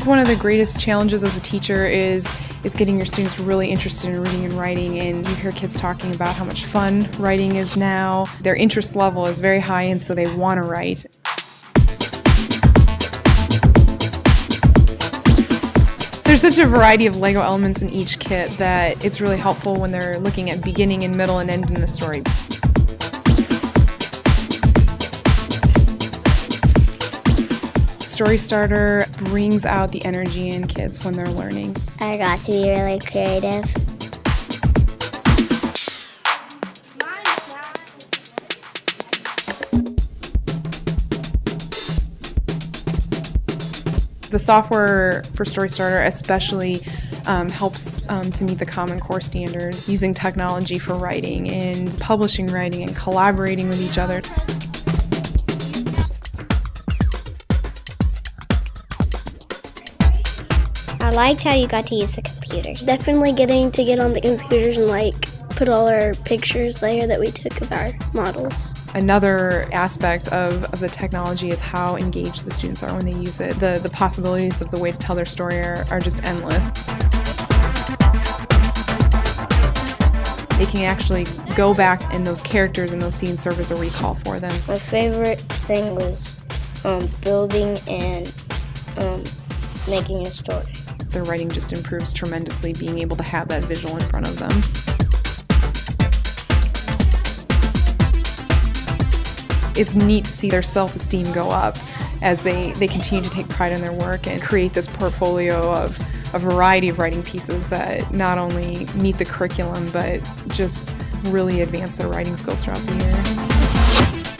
One of the greatest challenges as a teacher is getting your students really interested in reading and writing, and you hear kids talking about how much fun writing is now. Their interest level is very high, and so they want to write. There's such a variety of Lego elements in each kit that it's really helpful when they're looking at beginning and middle and end in a story. StoryStarter brings out the energy in kids when they're learning. I got to be really creative. The software for StoryStarter especially helps to meet the Common Core standards, using technology for writing and publishing writing and collaborating with each other. I liked how you got to use the computers. Definitely getting to get on the computers and put all our pictures there that we took of our models. Another aspect of the technology is how engaged the students are when they use it. The possibilities of the way to tell their story are just endless. They can actually go back and those characters and those scenes serve as a recall for them. My favorite thing was building and making a story. Their writing just improves tremendously, being able to have that visual in front of them. It's neat to see their self-esteem go up as they continue to take pride in their work and create this portfolio of a variety of writing pieces that not only meet the curriculum but just really advance their writing skills throughout the year.